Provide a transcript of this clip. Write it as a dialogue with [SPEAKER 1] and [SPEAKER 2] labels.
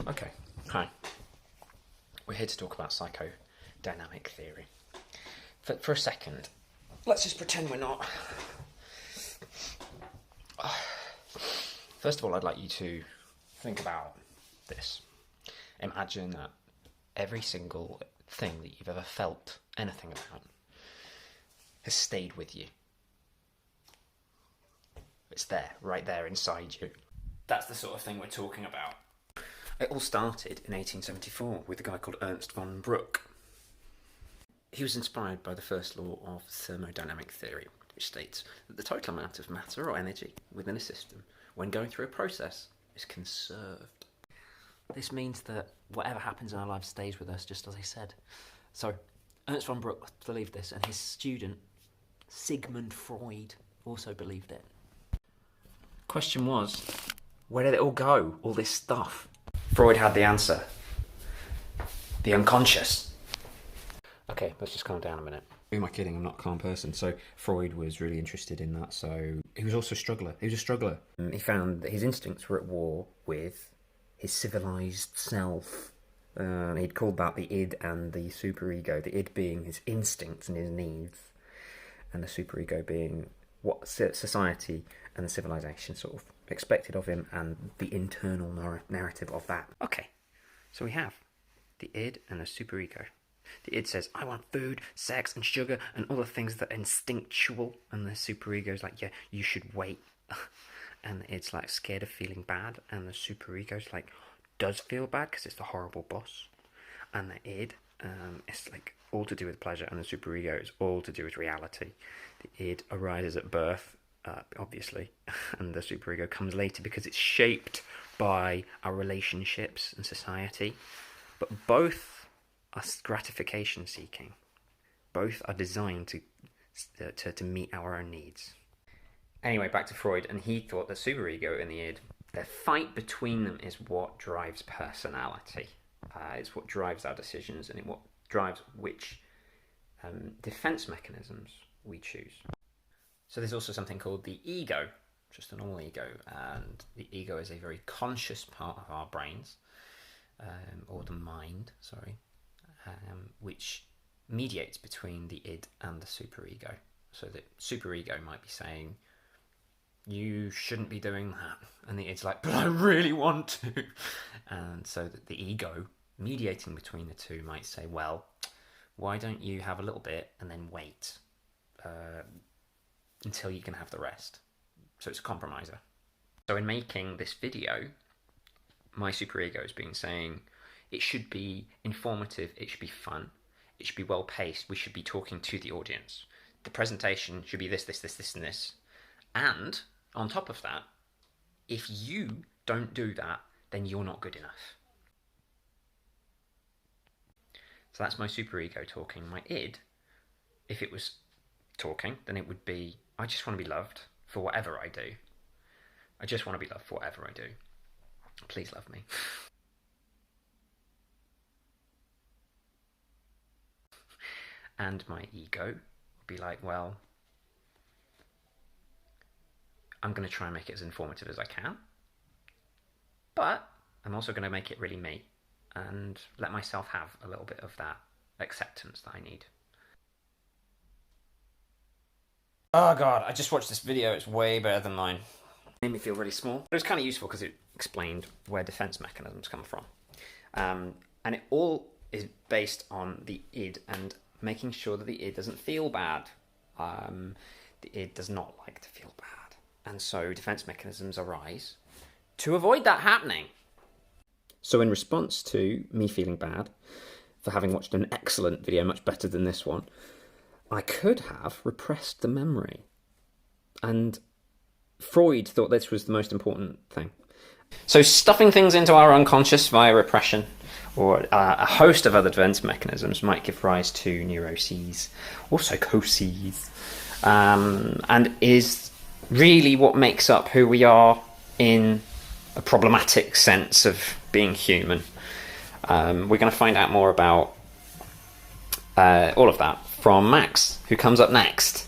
[SPEAKER 1] Okay, hi. We're here to talk about psychodynamic theory. For a second, let's just pretend we're not. First of all, I'd like you to think about this. Imagine that every single thing that you've ever felt anything about has stayed with you. It's there, right there inside you. That's the sort of thing we're talking about. It all started in 1874 with a guy called Ernst von Bruck. He was inspired by the first law of thermodynamic theory, which states that the total amount of matter or energy within a system, when going through a process, is conserved. This means that whatever happens in our lives stays with us, just as I said. So, Ernst von Bruck believed this, and his student, Sigmund Freud, also believed it. Question was, where did it all go, all this stuff? Freud had the answer. The unconscious. Okay, let's just calm down a minute. Who am I kidding? I'm not a calm person. So Freud was really interested in that. So he was also a struggler. He was a struggler. He found that his instincts were at war with his civilized self. He'd called that the id and the superego. The id being his instincts and his needs, and the superego being what society and the civilization sort of expected of him, and the internal narrative of that. Okay, so we have the id and the superego. The id says, I want food, sex, and sugar, and all the things that are instinctual, and the superego's like, yeah, you should wait. And it's like scared of feeling bad, and the superego's like, does feel bad because it's the horrible boss. And the id, it's like all to do with pleasure, and the superego is all to do with reality. The id arises at birth, obviously, and the superego comes later because it's shaped by our relationships and society. But both are gratification seeking. Both are designed to meet our own needs. Anyway, back to Freud, and he thought the superego and the id, their fight between them is what drives personality. It's what drives our decisions, and what drives which defense mechanisms we choose. So there's also something called the ego, just a normal ego, and the ego is a very conscious part of our brains, or the mind, which mediates between the id and the superego. So the superego might be saying, you shouldn't be doing that, and the id's like, but I really want to. And so that the ego, mediating between the two, might say, well, why don't you have a little bit and then wait until you can have the rest. So it's a compromiser. So in making this video, my superego has been saying it should be informative, it should be fun, it should be well paced, we should be talking to the audience. The presentation should be this, this, this, this, and this. And on top of that, if you don't do that, then you're not good enough. So that's my superego talking. My id, if it was talking, then it would be, I just want to be loved for whatever I do. I just want to be loved for whatever I do. Please love me. And my ego would be like, well, I'm going to try and make it as informative as I can, but I'm also going to make it really me and let myself have a little bit of that acceptance that I need. Oh god, I just watched this video, it's way better than mine. It made me feel really small. But it was kind of useful because it explained where defense mechanisms come from. And it all is based on the id and making sure that the id doesn't feel bad. The id does not like to feel bad. And so defense mechanisms arise to avoid that happening. So in response to me feeling bad for having watched an excellent video, much better than this one, I could have repressed the memory. And Freud thought this was the most important thing. So stuffing things into our unconscious via repression or a host of other defense mechanisms might give rise to neuroses or psychoses, and is really what makes up who we are in a problematic sense of being human. We're going to find out more about all of that from Max, who comes up next.